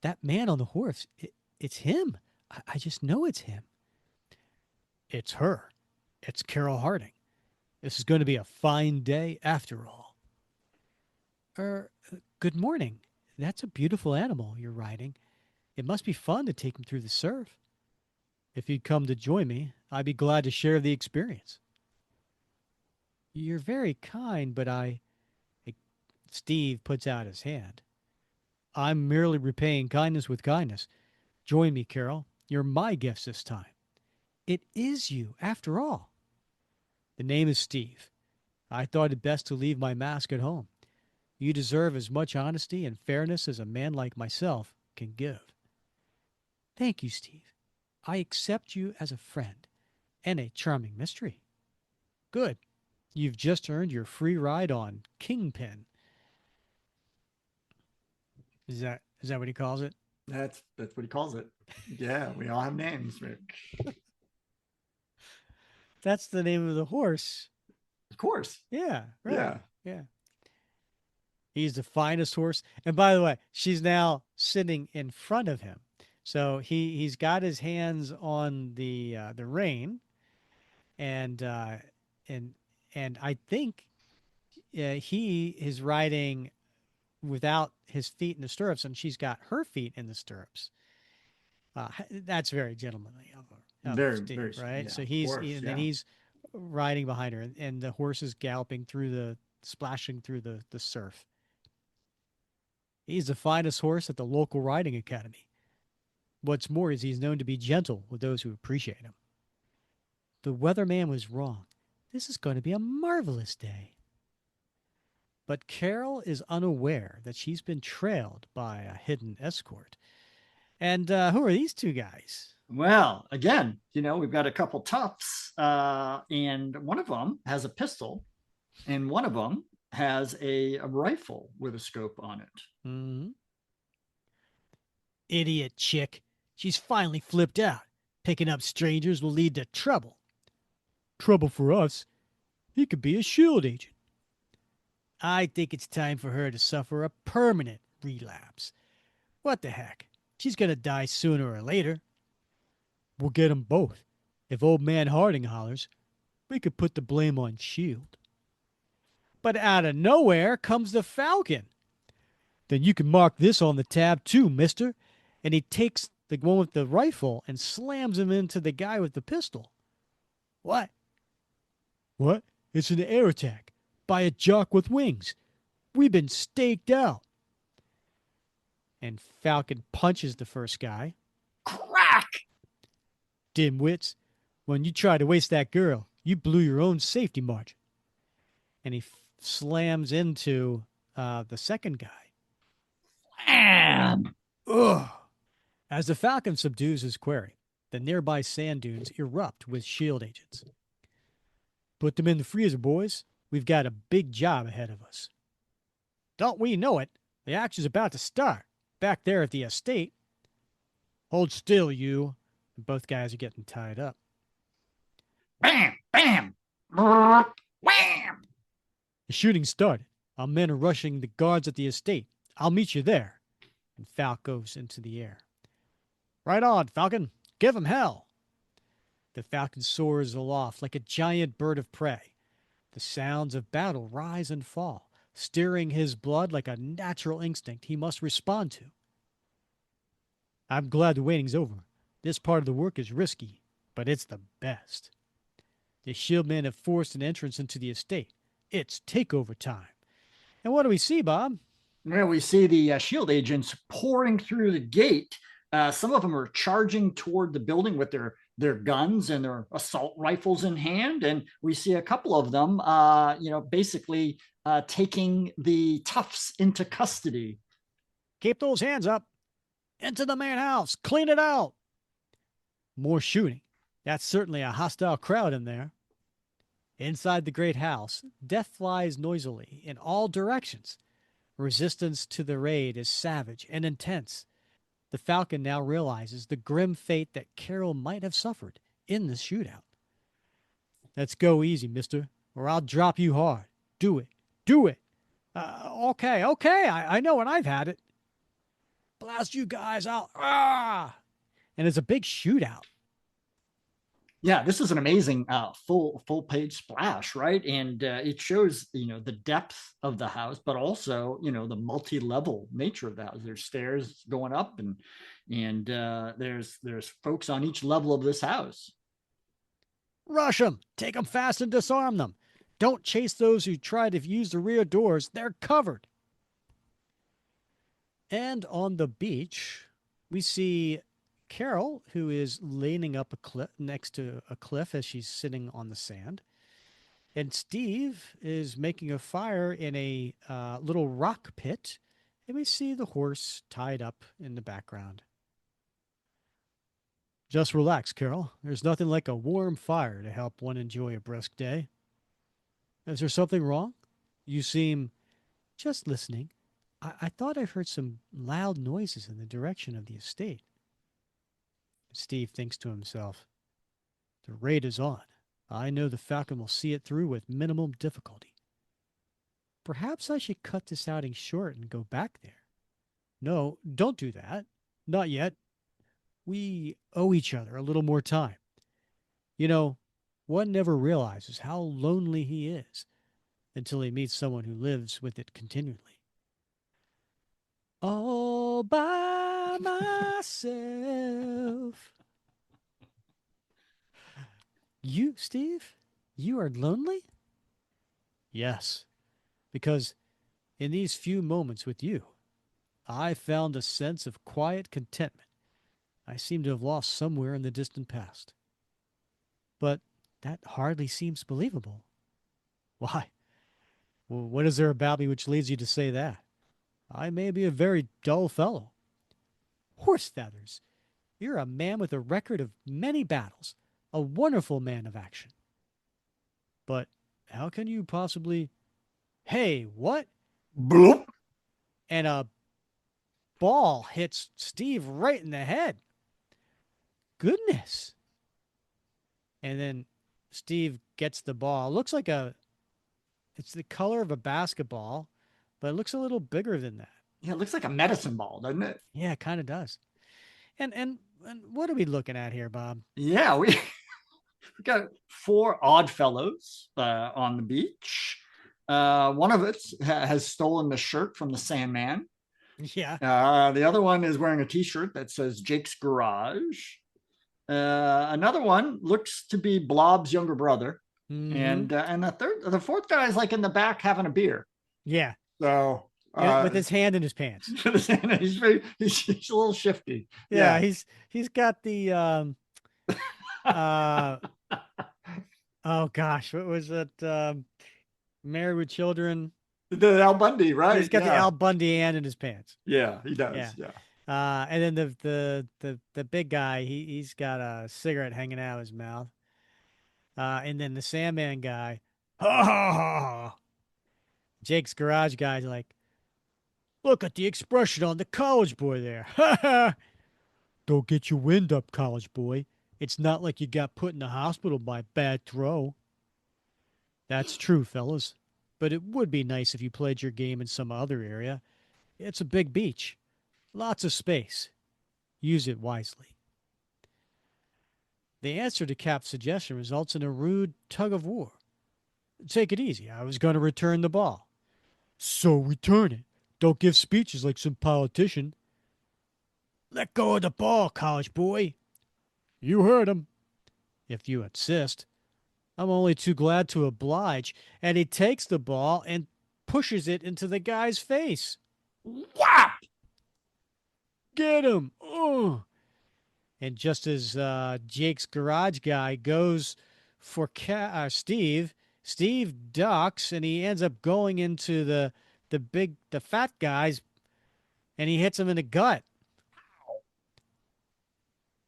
That man on the horse. It's him. I just know it's him. It's her. It's Carol Harding. This is going to be a fine day after all. Good morning. That's a beautiful animal you're riding. It must be fun to take him through the surf. If you'd come to join me, I'd be glad to share the experience. You're very kind, but Steve puts out his hand. I'm merely repaying kindness with kindness. Join me, Carol. You're my gifts this time. It is you, after all. The name is Steve. I thought it best to leave my mask at home. You deserve as much honesty and fairness as a man like myself can give. Thank you, Steve. I accept you as a friend and a charming mystery. Good. You've just earned your free ride on Kingpin. Is that what he calls it? That's what he calls it. Yeah, we all have names, Rick. That's the name of the horse. Of course. Yeah, right. Yeah. Yeah. He's the finest horse. And by the way, she's now sitting in front of him. So he's got his hands on the rein, and and and I think he is riding without his feet in the stirrups, and she's got her feet in the stirrups. That's very gentlemanly of Very, Steve, very, right? yeah, So of course. and then Yeah. he's riding behind her, and the horse is galloping through splashing through the surf. He's the finest horse at the local riding academy. What's more is he's known to be gentle with those who appreciate him. The weatherman was wrong. This is going to be a marvelous day. But Carol is unaware that she's been trailed by a hidden escort. And who are these two guys? Well, again, we've got a couple toughs, and one of them has a pistol, and one of them has a rifle with a scope on it. Mm-hmm. Idiot chick. She's finally flipped out. Picking up strangers will lead to trouble. Trouble for us? He could be a shield agent. I think it's time for her to suffer a permanent relapse. What the heck? She's gonna die sooner or later. We'll get 'em both. If old man Harding hollers, we could put the blame on Shield. But out of nowhere comes the Falcon. Then you can mark this on the tab too, mister. And he takes the one with the rifle and slams him into the guy with the pistol. What? What? It's an air attack by a jock with wings. We've been staked out. And Falcon punches the first guy. Crack! Dimwits, when you tried to waste that girl, you blew your own safety margin. And he slams into the second guy. Bam! Ugh. As the Falcon subdues his quarry, the nearby sand dunes erupt with shield agents. Put them in the freezer, boys. We've got a big job ahead of us. Don't we know it? The action's about to start. Back there at the estate. Hold still, you. Both guys are getting tied up. Bam! Bam! Wham! The shooting started. Our men are rushing the guards at the estate. I'll meet you there. And Falk goes into the air. Right on, Falcon. Give 'em hell. The Falcon soars aloft like a giant bird of prey. The sounds of battle rise and fall, stirring his blood like a natural instinct he must respond to. I'm glad the waiting's over. This part of the work is risky, but it's the best. The shieldmen have forced an entrance into the estate. It's takeover time. And what do we see, Bob? Well, we see the shield agents pouring through the gate. Some of them are charging toward the building with their guns and their assault rifles in hand, and we see a couple of them, basically taking the toughs into custody. Keep those hands up. Into the main house. Clean it out. More shooting. That's certainly a hostile crowd in there. Inside the great house, death flies noisily in all directions. Resistance to the raid is savage and intense. The Falcon now realizes the grim fate that Carol might have suffered in the shootout. Let's go easy, mister, or I'll drop you hard. Do it. Do it. Okay. I know when I've had it. Blast you guys out. Ah! And it's a big shootout. Yeah, this is an amazing full page splash, right? And it shows the depth of the house, but also the multi level nature of the house. There's stairs going up, and there's folks on each level of this house. Rush them. Take them fast and disarm them. Don't chase those who try to use the rear doors. They're covered. And on the beach, we see Carol, who is leaning up a cliff next to a cliff as she's sitting on the sand. And Steve is making a fire in a little rock pit. And we see the horse tied up in the background. Just relax, Carol. There's nothing like a warm fire to help one enjoy a brisk day. Is there something wrong? You seem just listening. I thought I heard some loud noises in the direction of the estate. Steve thinks to himself, the raid is on. I know the Falcon will see it through with minimum difficulty. Perhaps I should cut this outing short and go back there. No, don't do that. Not yet. We owe each other a little more time. You know, one never realizes how lonely he is until he meets someone who lives with it continually. All by myself. You, Steve? You are lonely? Yes, because in these few moments with you, I found a sense of quiet contentment I seem to have lost somewhere in the distant past. But that hardly seems believable. Why? Well, what is there about me which leads you to say that? I may be a very dull fellow. Horse feathers! You're a man with a record of many battles, a wonderful man of action. But how can you possibly. Hey, what? Bloop. And a ball hits Steve right in the head. Goodness. And then Steve gets the ball. It looks like it's the color of a basketball, but it looks a little bigger than that. Yeah, it looks like a medicine ball, doesn't it? Yeah, it kind of does. And what are we looking at here, Bob? Yeah, we got four odd fellows on the beach. One of it has stolen the shirt from the Sandman. Yeah. The other one is wearing a T-shirt that says Jake's Garage. Another one looks to be Blob's younger brother, Mm-hmm. and the fourth guy is like in the back having a beer. Yeah. So With his hand in his pants. he's a little shifty. Yeah, Yeah. he's got the uh oh gosh, what was it? Married with Children. The Al Bundy, right? He's got the Yeah. Al Bundy hand in his pants. Yeah, he does. Yeah. Yeah. And then the big guy, he's got a cigarette hanging out of his mouth. And then the Sandman guy, ha ha ha. Jake's Garage guy's like, look at the expression on the college boy there. Ha ha. Don't get your wind up, college boy. It's not like you got put in the hospital by bad throw. That's true, fellas. But it would be nice if you played your game in some other area. It's a big beach. Lots of space. Use it wisely. The answer to Cap's suggestion results in a rude tug of war. Take it easy. I was going to return the ball. So return it. Don't give speeches like some politician. Let go of the ball, college boy. You heard him. If you insist. I'm only too glad to oblige. And he takes the ball and pushes it into the guy's face. Whap! Get him. Oh. And just as Jake's garage guy goes for Steve, Steve ducks and he ends up going into the fat guys and he hits him in the gut.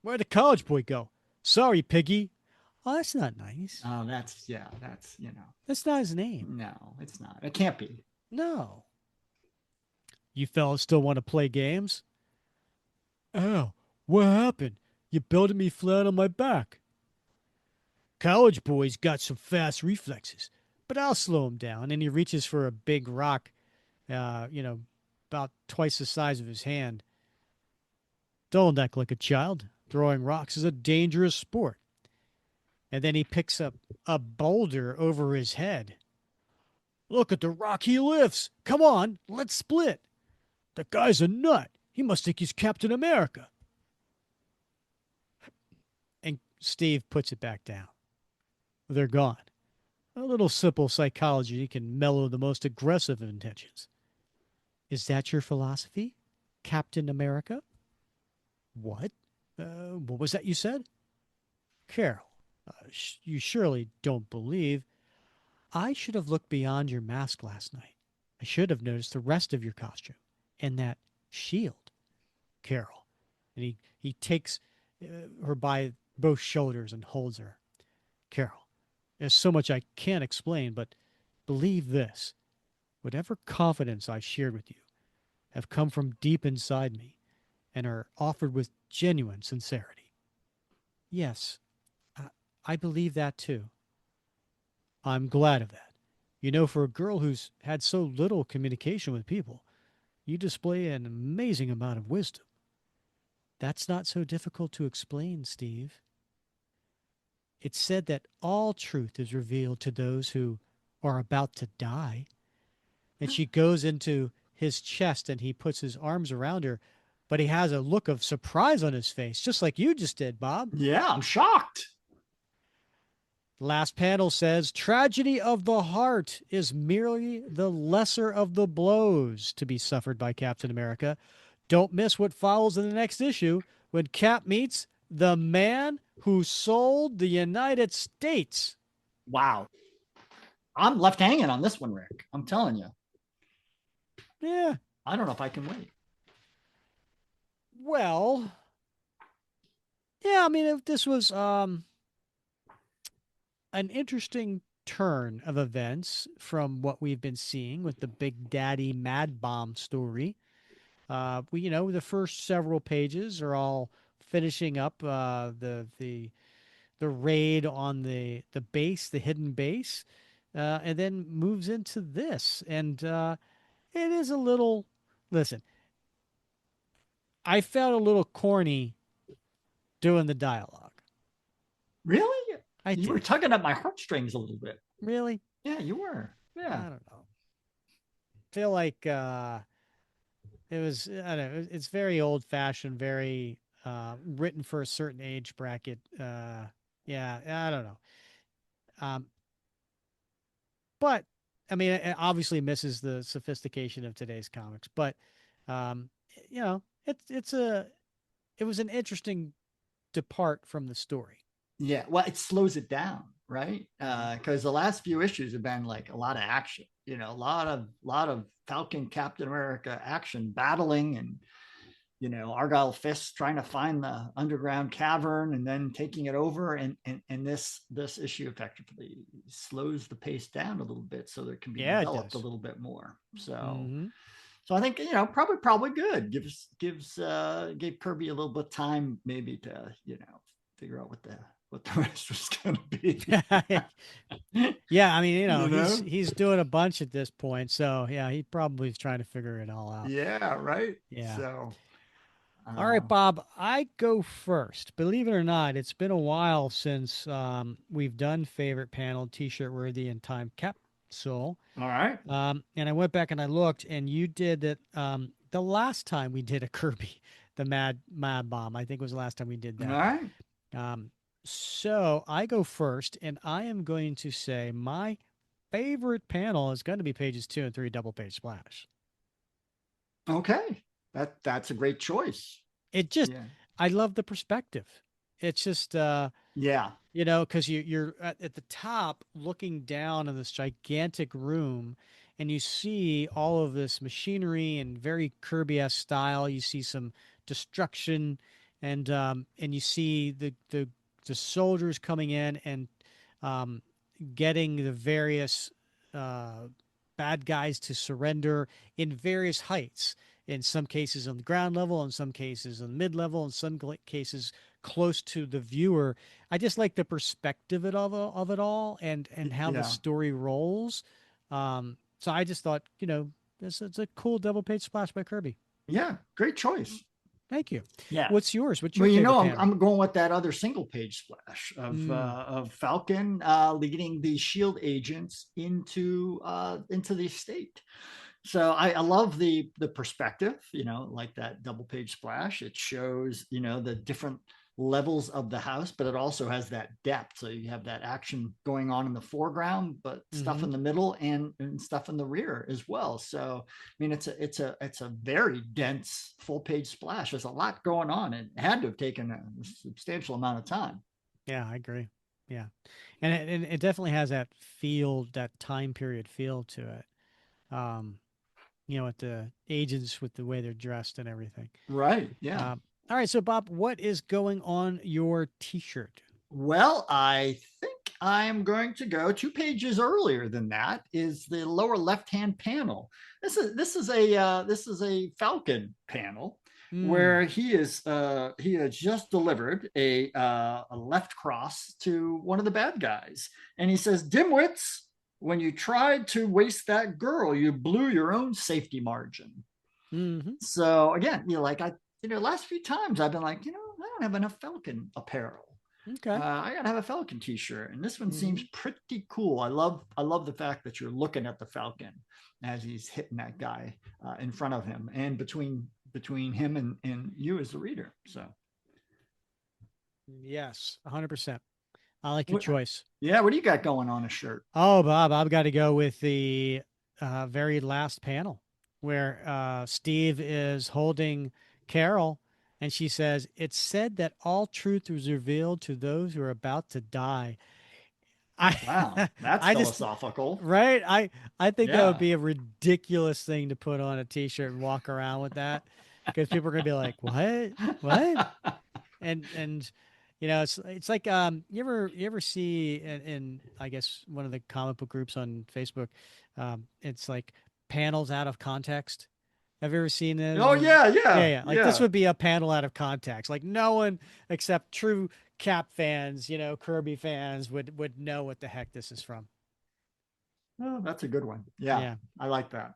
Where'd the college boy go? Sorry, piggy. Oh, that's not nice. Oh, that's yeah, that's That's not his name. no, it's not. It can't be. No. You fellas still want to play games? Ow, what happened? You belted me flat on my back. College boy's got some fast reflexes, but I'll slow him down. And he reaches for a big rock, about twice the size of his hand. Don't act like a child. Throwing rocks is a dangerous sport. And then he picks up a boulder over his head. Look at the rock he lifts. Come on, let's split. The guy's a nut. He must think he's Captain America. And Steve puts it back down. They're gone. A little simple psychology can mellow the most aggressive of intentions. Is that your philosophy, Captain America? What? What was that you said? Carol, you surely don't believe. I should have looked beyond your mask last night. I should have noticed the rest of your costume and that shield, Carol. And he takes her by both shoulders and holds her. Carol, there's so much I can't explain, but believe this. Whatever confidence I've shared with you have come from deep inside me and are offered with genuine sincerity. Yes, I, I believe that too. I'm glad of that. You know, for a girl who's had so little communication with people, you display an amazing amount of wisdom. That's not so difficult to explain, Steve. It's said that all truth is revealed to those who are about to die. And she goes into his chest and he puts his arms around her, but he has a look of surprise on his face, just like you just did, Bob. Yeah, I'm shocked. Last panel says tragedy of the heart is merely the lesser of the blows to be suffered by Captain America. Don't miss what follows in the next issue when Cap meets the man who sold the United States. Wow. I'm left hanging on this one, Rick. I'm telling you. Yeah. I don't know if I can wait. Well, yeah, I mean, if this was an interesting turn of events from what we've been seeing with the Big Daddy Mad Bomb story. The first several pages are all finishing up the raid on the base, the hidden base, and then moves into this. And it is a little. Listen, I felt a little corny doing the dialogue. Really? I You were did. tugging at my heartstrings a little bit. Really? Yeah, you were. I Yeah. don't know. Feel like it was. I don't know. It's very old fashioned, very written for a certain age bracket. Yeah, I don't know. Um, but I mean, it obviously misses the sophistication of today's comics. But um, it was an interesting depart from the story. Yeah. Well, it slows it down, right? Mhm. Because the last few issues have been like a lot of action, a lot of Falcon Captain America action battling and Argyle Fisk trying to find the underground cavern and then taking it over. And this issue effectively slows the pace down a little bit so that it can be Yeah, it developed a does. little bit more. Hmm. So I think probably good. Gave Kirby a little bit of time maybe to figure out what the rest was going to be. Yeah, I mean, you know? he's doing a bunch at this point, so yeah, he probably is trying to figure it all out. Yeah, right. Yeah. So All right, uh, Bob, I go first. Believe it or not, it's been a while since we've done favorite panel, T-shirt worthy, and time capsule. all right, And I went back and I looked, and you did it the last time we did a Kirby, the Mad Bomb. I think was the last time we did all that. right. Um, so I go first, and I am going to say my favorite panel is going to be pages 2 and 3, double page splash. Okay, that's a great choice. It just, Yeah, I love the perspective. It's just, yeah, because you're at the top looking down in this gigantic room, and you see all of this machinery and very Kirby-esque style. You see some destruction, and you see the soldiers coming in and um, getting the various uh, bad guys to surrender in various heights. In some cases on the ground level, in some cases on the mid level, in some cases close to the viewer. I just like the perspective of it all, and how the yeah, story rolls. So I just thought, it's a cool double page splash by Kirby. yeah. Great choice. Thank you. Yeah. What's yours? What's your Well, favorite I'm panel? going with that other single page splash Mm, of Falcon leading the Shield agents into the estate. So I love the perspective, like that double page splash. It shows, the different levels of the house, but it also has that depth. So you have that action going on in the foreground, but stuff mm-hmm. in the middle and stuff in the rear as well. So I mean, it's a very dense full page splash. There's a lot going on. It had to have taken a substantial amount of time. Yeah, I agree. Yeah, and it definitely has that feel, that time period feel to it. Um, with the agents, with the way they're dressed and everything. Right. Yeah. All right, so Bob, what is going on your T-shirt? Well, I think I'm going to go 2 pages earlier than that. Is the lower left-hand panel. This is a Falcon panel Hmm. where he has just delivered a left cross to one of the bad guys, and he says, "Dimwits, when you tried to waste that girl, you blew your own safety margin." Mm-hmm. So again, last few times I've been like, I don't have enough Falcon apparel. Okay. I gotta have a Falcon T-shirt, and this one Mm-hmm. seems pretty cool. I love the fact that you're looking at the Falcon as he's hitting that guy in front of him, and between him and you as the reader. So, Yes, 100%. I like your what, choice. yeah, what do you got going on a shirt? Oh, Bob, I've got to go with the very last panel where Steve is holding Carol, and she says, "It's said that all truth is revealed to those who are about to die." I, Wow, that's I just philosophical. right. I think that would Yeah. be a ridiculous thing to put on a T-shirt and walk around with that, because people are gonna be like, "What? What?" And it's like, you ever see in I guess one of the comic book groups on Facebook, it's like panels out of context. Have you ever seen those? Oh yeah, Yeah, yeah, yeah. Like this yeah. would be a panel out of context. Like no one except true Cap fans, Kirby fans would know what the heck this is from. Oh, that's a good one. Yeah, Yeah. I like that.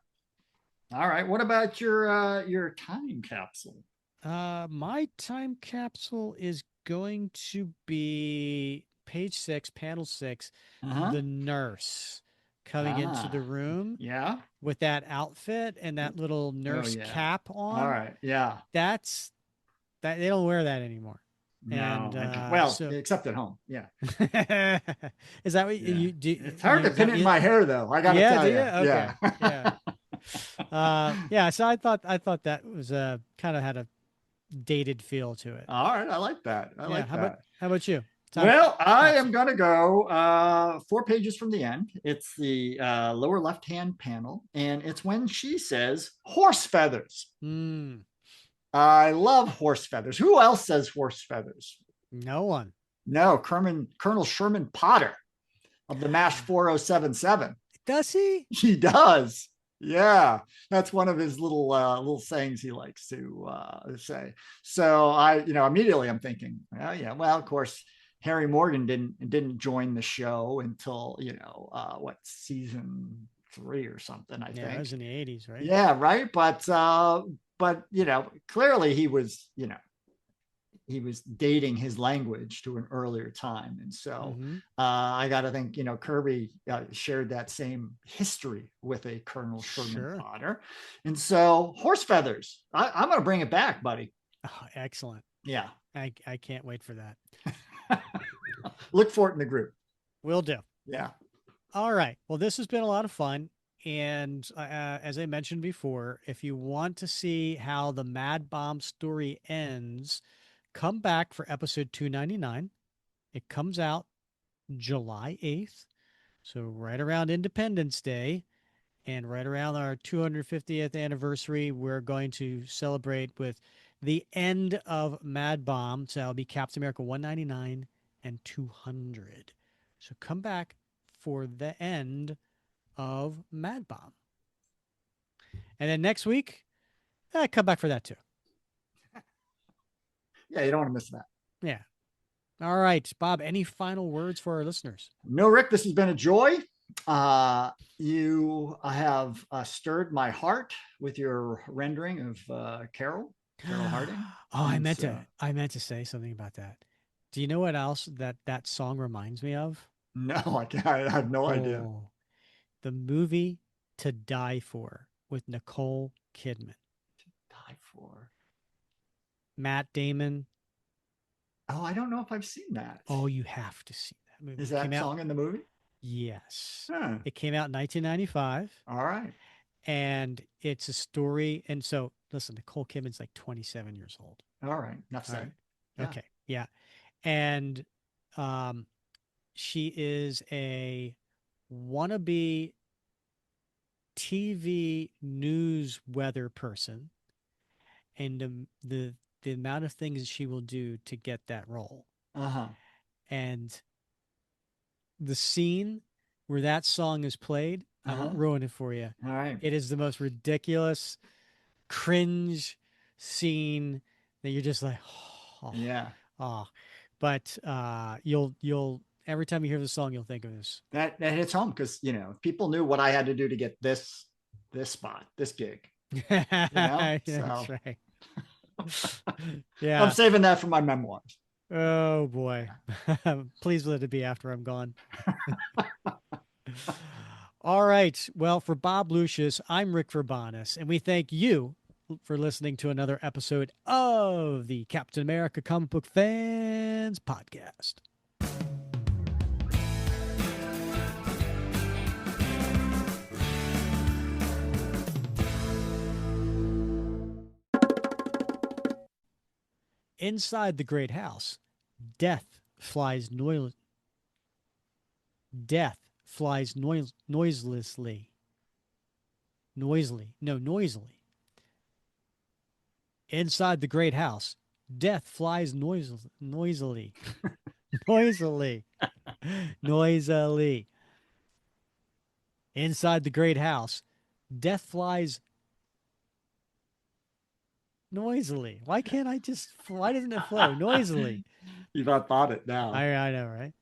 All right. What about your time capsule? My time capsule is going to be page 6, panel 6, Uh-huh. the nurse coming into the Ah, room yeah. with that outfit and that little Oh nurse yeah. cap All on. right. Yeah. That's that they don't wear that anymore. And No. Well, so except at home. Yeah. is that what Yeah. you do? It's hard to Is that pin what it in you? my hair though. I got to Yeah, tell do you? you. Yeah. Okay. Yeah. Yeah, so I thought that was kind of had a dated feel to it. All right. I like that. I Yeah. like that. How about you? Time Well, I am capsule. going to go 4 pages from the end. It's the lower left hand panel, and it's when she says horse feathers. Hmm. I love horse feathers. Who else says horse feathers? No one. No, Colonel Sherman Potter of the MASH 4077. Does he? He does. Yeah, that's one of his little sayings he likes to say. So immediately I'm thinking, well, yeah, well, of course, Harry Morgan didn't join the show until what, season 3 or something, I Yeah, it think. was in the 80s, right? Yeah, right. But clearly he was dating his language to an earlier time. And so Mm-hmm. I got to think, Kirby shared that same history with a Colonel Sherman Sure. Potter. And so horse feathers, I'm going to bring it back, buddy. Oh, excellent. Yeah. I can't wait for that. Look for it in the group. Will do. Yeah. All right. Well, this has been a lot of fun. And as I mentioned before, if you want to see how the Mad Bomb story ends, come back for episode 299. It comes out July 8th. So, right around Independence Day and right around our 250th anniversary, we're going to celebrate with the end of Mad Bomb. So, that'll be Captain America 199 and 200. So, come back for the end of Mad Bomb. And then next week, come back for that too. Yeah, you don't want to miss that. Yeah. All right, Bob, any final words for our listeners? No, Rick, this has been a joy. You have stirred my heart with your rendering of Carol Harding. Oh, And so, I meant to say something about that. Do you know what else that song reminds me of? no, I have no idea. Oh, the movie To Die For with Nicole Kidman. Die for. Matt Damon. Oh, I don't know if I've seen that. Oh, you have to see that movie. Is It came that out, song in the movie? yes. Huh. It came out in 1995. All right. And it's a story. And so, listen, Nicole Kidman's like 27 years old. All right. Enough All said. right. Yeah. Okay. Yeah. And um, she is a wannabe TV news weather person, and the amount of things she will do to get that role, Uh huh. and the scene where that song is played, Uh I won't huh. ruin it for you. All right. It is the most ridiculous, cringe scene that you're just like, oh, Yeah. oh. But you'll every time you hear the song, you'll think of this. That hits home because people knew what I had to do to get this spot, this gig. That's So right. I'm Yeah. saving that for my memoirs. Oh boy. Please let it be after I'm gone. All right. Well, for Bob Lucius, I'm Rick Verbanis, and we thank you for listening to another episode of the Captain America Comic Book Fans Podcast. Inside the great house, death flies noiselessly. Noisily. Inside the great house, death flies noisily. Noisily. Noisily. Inside the great house, death flies noisily. Why doesn't it flow? Noisily. You've outthought it now. I know, right?